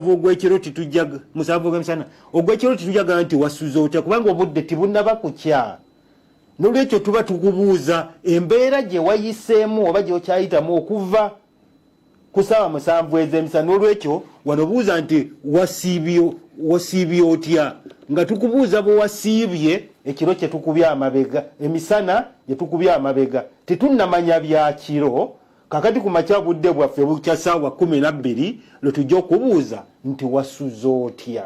ogw'ekiro titujaga musanvu g'emisana ogw'ekiro titujaga nti wasuza otya kubanga obudde tibunnaba kukya n'olwekyo tuba tukubuuza embeera gye wayiseemu oba gy'okyayitamu okuva ku ssaawa 7 ez'emisana n'olwekyo wano buuza nti wasiibye otya nga tukubuuza bwe wasiibye ekiro kye tukubye amabega emisana gye tukubye amabega tetunnamanya bya kiro kakati ku makya budde bwaffe bukya ssaawa 12 lwe tujja okubuuza nti wasuza otya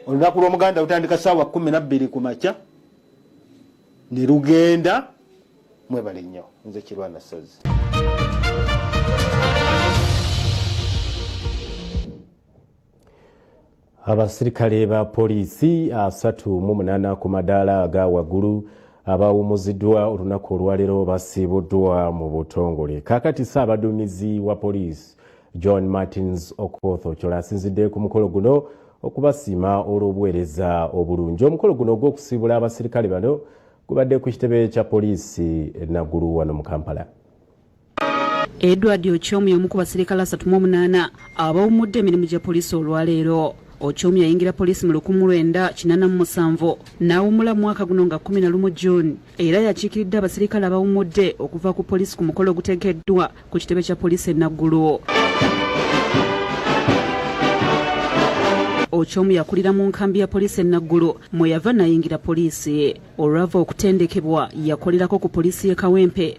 olunaku lw'omuganda lutandika ssaawa 12 ku makya ne lugenda mwebale nnyo nze Kirwana Ssozi. Abasirikale ba poliisi 38 ku madaala aga waggulu abawumuziddwa olunaku olwaleero basiibuddwa mu butongole. Kaakati Ssaabaduumizi wa poliisi John Martins Okotho Kyola asinzidde ku mukolo guno okubasiima olw'obuweereza obulungi. Omukolo guno ogw'okusiibula abasirikale bano gubadde ku kitebe kya poliisi Naggulu wano mu Kampala. Edward Ochomi omu ku basirikale 38 abawumudde emirimu gya poliisi olwaleero. Ochomi yayingira poliisi mu 1987 n'awumula mu mwaka guno nga 11 June era yakiikiridde abasirikale abawumudde okuva ku poliisi ku mukolo ogutegeddwa ku kitebe kya poliisi Naggulu. Ochomi yakulira mu nkambi ya poliisi Naggulu mwe yava nayingira poliisi. Olwava okutendekebwa yakolerako ku poliisi y'e Kawempe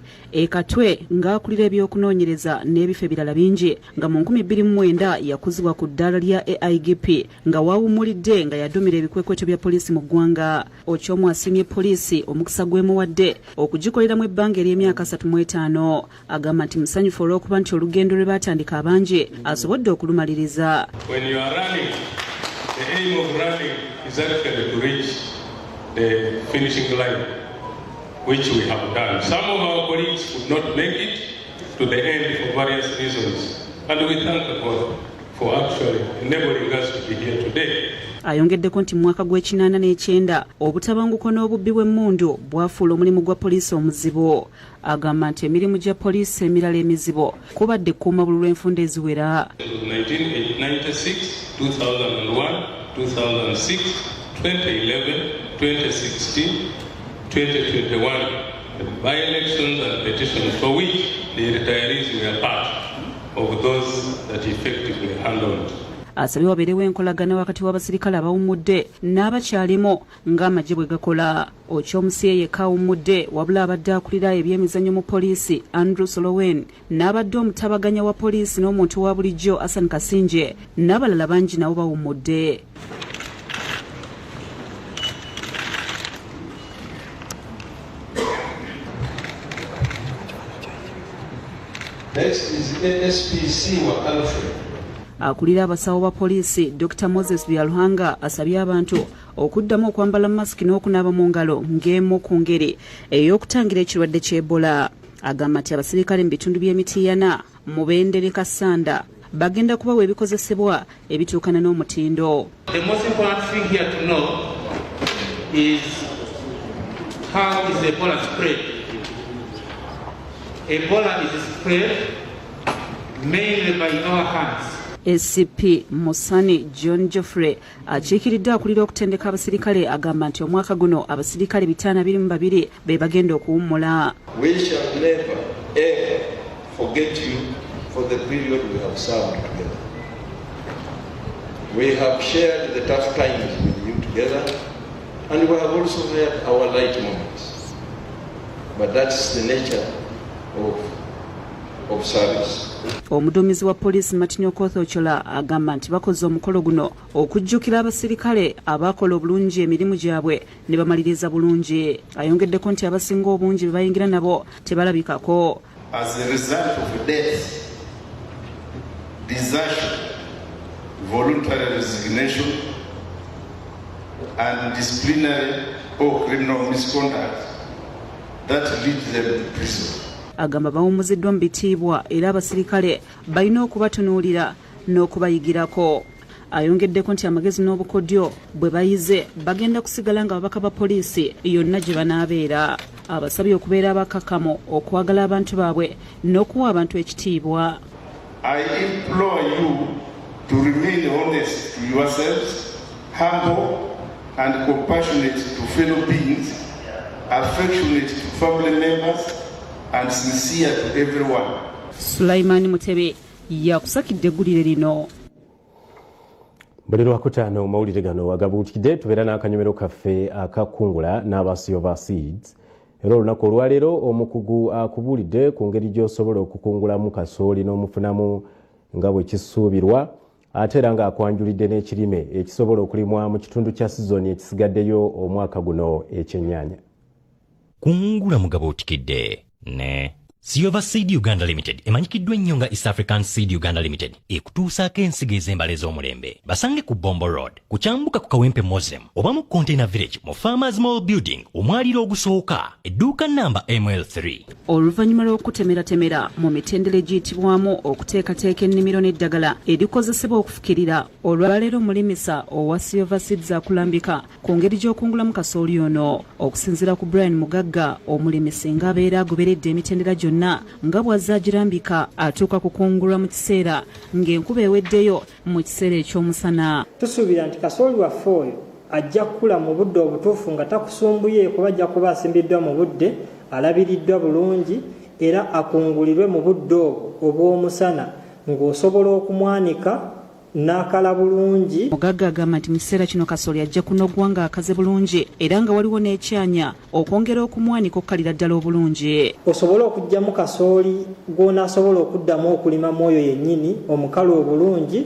Katwe ng'akulira ebyokunoonyereza n'ebifo ebirala bingi nga mu 2009 yakuzibwa ku ddaala lya AIGP nga waawumulidde nga yadumira ebikwekweto bya poliisi mu ggwanga. Ochomi asiimye poliisi omukisa gw'emuwadde okugikoleramu ebbanga ery'emyaka 35. Agamba nti musanyufu olw'okuba nti olugendo lwe baatandika abangi asobodde okulumaliriza. The aim of running is actually to reach the finishing line, which we have done. Some of our colleagues could not make it to the end for various reasons, and we thank God for actually enabling us to be here today. Ayongeddeko nti mu mwaka gw'Ekinaana obutabanguko n'obubbi bw'emmundu bwafuula omulimu gwa poliisi omuzibu. Agamba nti emirimu gya poliisi emirala emizibu kubadde kuuma bululu enfunda eziwera. 1996, 2001, 2006, 2011, 2016, 2021, the by-elections and petitions for which the retirees were part of those that effectively handled. Asabye wabeerewo enkolagana wakati w'abasirikale abawumudde n'abakyalimu ng'amagye bwe gakola. Ochomusi yekka awumudde wabula abadde akulira ebyemizannyo mu poliisi Andrew Solowen n'abadde omutabaganya wa poliisi n'omuntu wa bulijjo Hassan Kasinje n'abalala bangi nabo bawumudde. Next is SPC wa Alfred. Akulira abasawo ba poliisi Dr. Moses Byaluhanga asabye abantu okuddamu okwambala masiki n'okunaaba mu ngalo ng'emu ku ngeri ey'okutangira ekirwadde ky'Ebola. Agamba nti abasirikale mu bitundu by'Emityana, Mubende ne Kasanda bagenda kubawa ebikozesebwa ebituukana n'omutindo. The most important thing here to know is how is Ebola spread. Ebola is spread mainly by our hands. SCP Musani John Geoffrey akiikiridde akulira okutendeka abasirikale agamba nti omwaka guno abasirikale 522 be bagenda okuwummula. We shall never ever forget you for the period we have served together. We have shared the tough times with you together, and we have also had our light moments. But that's the nature of service. Omuduumizi wa poliisi Martin Okotho Kyola agamba nti bakoze omukolo guno okujjukira abasirikale abakola obulungi emirimu gyabwe ne bamaliriza bulungi. Ayongeddeko nti abasinga obungi be bayingira nabo tebalabikako. As a result of death, desertion, voluntary resignation, and disciplinary or criminal misconduct that leads them to prison. Agamba bawumuziddwa mu bitiibwa era abasirikale balina okubatunuulira n'okubayigirako. Ayongeddeko nti amagezi n'obukodyo bwe bayize bagenda kusigala nga babaka ba poliisi yonna gye banaabeera. Abasabye okubeera abakakamu okwagala abantu baabwe n'okuwa abantu ekitiibwa. I implore you to remain honest to yourselves, humble and compassionate to fellow beings, affectionate to family members, and sincere to everyone. Sulaiman Mutebe yakusakidde eggulire lino. Buli lwakutaano mawulire gano wagabuutikidde tubeera n'akanyomero kaffe akakungula n'abasiova seeds. Era olunaku olwaleero omukugu akubuulidde ku ngeri gy'osobola okukungulamu kasooli n'omufunamu nga bwe kisuubirwa, ate era ng'akwanjulidde n'ekirime ekisobola okulimwa mu kitundu kya sizoni ekisigaddeyo omwaka guno ekyennyanja. Kungula mugabuutikidde ne Siova Seed Uganda Limited emanyikiddwa ennyo nga East African Seed Uganda Limited ekutuusaako ensigo ez'embala ez'omulembe. Basange ku Bombo Road, ku Kyambuka ku Kawempe Muslim, oba mu Container Village mu Farmers Mall Building, omwaliro ogusooka, edduuka namba ML3. Oluvannyuma lw'okutemeratemera mu mitendera egiyitibwamu okuteekateeka ennimiro n'eddagala erikozesebwa okufukirira, olwaleero omulimisa owa Siova Seeds akulambika ku ngeri gy'okungulamu kasooli ono. Okusinziira ku Brian Mugagga, omulimisi ng'abeera agoberedde emitendera gyonna nga bw'azaagirambika atuuka kukungulwa mu kiseera ng'enkuba eweddeyo mu kiseera eky'omusana. Tusuubira nti kasooli waffe oyo ajja kukula mu budde obutuufu nga takusumbuye kuba ajja kuba asimbiddwa mu budde, alabiriddwa bulungi era akungulirwe mu budde obwo obw'omusana ng'osobola okumwanika n'akala bulungi. Mugagga agamba nti mu kiseera kino kasooli ajja kunogwa ng'akaze bulungi era nga waliwo n'ekyanya okwongera okumwanika okkalira ddala obulungi. Osobola okugyamu kasooli gw'onaasobola okuddamu okulimamu oyo yennyini omukalu obulungi.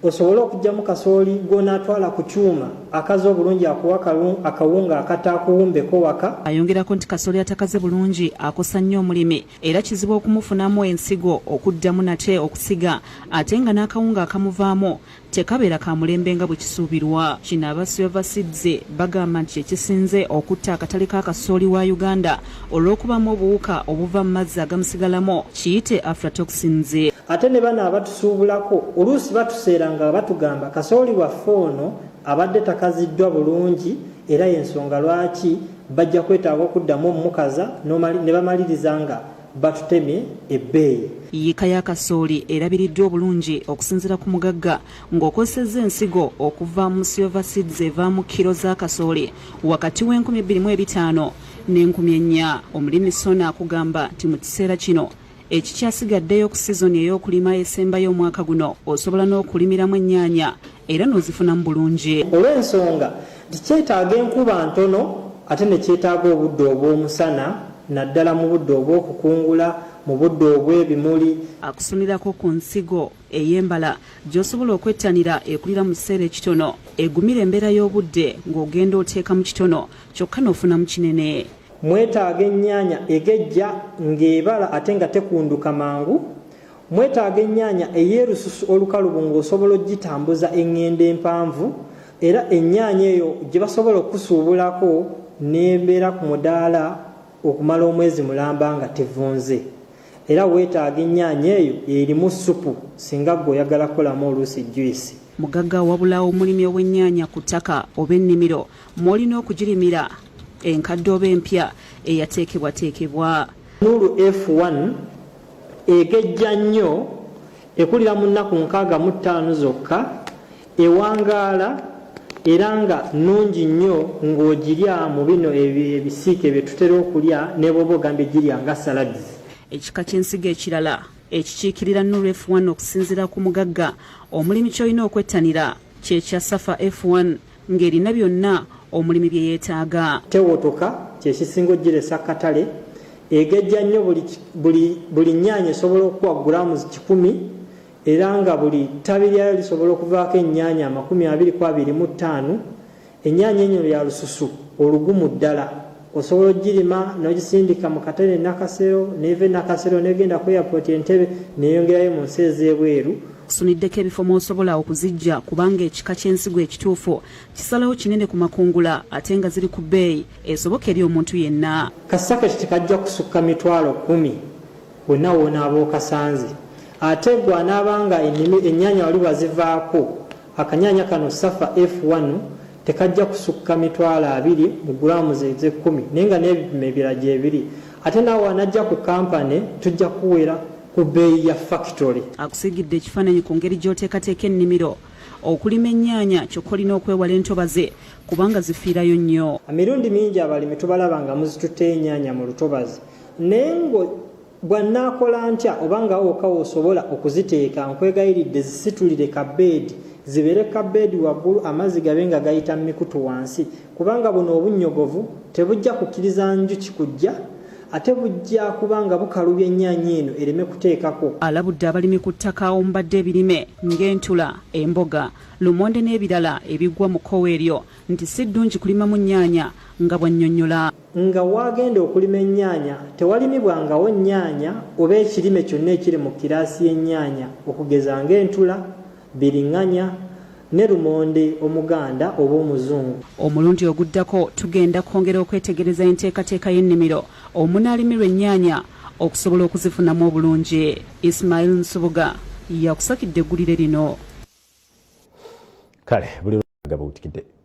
Osobola okugyamu kasooli gw'onaatwala ku kyuma akaze obulungi akuwa akawunga akataakuwumbeko waka. Ayongerako nti kasooli atakaze bulungi akosa nnyo omulimi era kizibu okumufunamu ensigo okuddamu nate okusiga ate nga n'akawunga akamuvaamu tekabeera ka mulembe nga bwe kisuubirwa. Kino aba Siova Seeds bagamba nti ekisinze okutta akatale ka kasooli wa Uganda olw'okubamu obuwuka obuva mu mazzi agamusigalamu kiyite aflatoxins. Ate ne bano abatusuubulako oluusi batuseera nga batugamba kasooli waffe ono abadde takaziddwa bulungi era y'ensonga lwaki bajja kwetaaga okuddamu omukaza ne bamaliriza nga batutemye ebbeeyi. Yiika ya kasooli erabiriddwa obulungi okusinziira ku Mugagga ng'okozesezza ensigo okuva mu Siova Seeds evaamu kilo za kasooli wakati w'2,500 ne4,000. Omulimi Sona akugamba nti mu kiseera kino ekikyasigaddeyo ku sizoni ey'okulima esembayo omwaka guno osobola n'okulimiramu ennyaanya era n'ozifunamu bulungi. Olw'ensonga nti kyetaaga enkuba ntono ate ne kyetaaga obudde obw'omusana naddala mu budde obw'okukungula mu budde obw'ebimuli. Akusunirako ku nsigo ey'embala gy'osobola okwettanira ekulira mu kiseera ekitono egumira embeera y'obudde ng'ogenda oteeka mu kitono kyokka n'ofunamu kinene. Mwetaaga ennyaanya egejja ng'ebala ate nga tekunduka mangu. Mwetaaga ennyaanya ey'erususu olukalubu ng'osobola ogitambuza eŋŋendo empanvu era ennyaanya eyo gye basobola okusuubulako n'embeera ku mudaala okumala omwezi mulamba nga tevunze. Era weetaaga ennyaanya eyo erimu supu singa gwe oyagala kukolamu oluusi juice. Mugagga wabulawo omulimi ow'ennyaanya ku ttaka oba ennimiro mw'olina okugirimira enkadde oba empya eyateekebwateekebwa. Nuru F1 egejja nnyo ekulira mu nnaku 65 zokka, ewangaala era nga nnungi nnyo ng'ogirya mu bino ebisiike bye tutera okulya ne bw'oba ogambye girya nga salads. Ekika ky'ensigo ekirala ekikiikirira Nuru F1 okusinziira ku Mugagga omulimi ky'olina okwettanira kye kya Safa F1 ng'erina byonna omulimi bye yeetaaga. Tewotoka kyekisinga ogiresa katale egejja nnyo buli nnyaanya esobola okuwa grams 100 era nga buli ttabi lyayo lisobola okuvaako ennyaanya 25. Ennyaanya enyo ya lususu olugumu ddala osobola ogirima n'ogisindika mu katale Nakasero neva Nakasero negenda ku airport Entebbe neyongerayo mu nsi ez'ebweru. Kusuniddeko ebifo mw'osobola okuzijja kubanga ekika ky'ensigo ekituufu kisalawo kinene ku makungula ate nga ziri ku bbeeyi esoboka eri omuntu yenna. Kasaka tekajja kusukka $10,000 wonna woonaaba okasanze. Ate gwe anaabanga ennyaanya wali wazivaako akanyaanya kano Safa F1 tekajja kusukka $20,000 mu grams ez'ekumi naye nga n'ebipimo ebirala gyebiri. Ate naawe wanajja ku kampani tujja kuweera ku bbeeyi ya factory. Akusigidde ekifaananyi ku ngeri gy'oteekateeka ennimiro okulima ennyaanya kyokka olina okwewala entobaze kubanga zifiirayo nnyo. Emirundi mingi abalimi tubalaba nga muzitutte ennyaanya mu lutobazi naye ngo bw'anaakola ntya oba nga wokawo osobola okuziteeka nkwegayiridde zisitulire kabbeedi zibeere kabbeedi waggulu amazzi gabe nga gayita mikutu wansi kubanga buno obunnyogovu tebujja kukkiriza njuki kujja ate bujja kubanga bukalubya ennyaanya eno ereme kuteekako. Alabudde abalimi ku ttaka omumbadde ebirime ng'entula, emboga, lumonde n'ebirala ebigwa mu kkowe eryo nti si ddungi kulimamu nnyaanya nga bw'annyonnyola. Nga waagenda okulima ennyaanya tewalimibwangawo nnyaanya oba ekirime kyonna ekiri mu kiraasi y'ennyaanya okugeza ng'entula, biriŋŋanya ne lumonde omuganda oba omuzungu. Omulundi oguddako tugenda kwongera okwetegereza enteekateeka y'ennimiro omunaalimirwa ennyaanya okusobola okuzifunamu obulungi. Ismail Nsubuga yakusakidde eggulire lino. Kale buli lwaga buutikidde.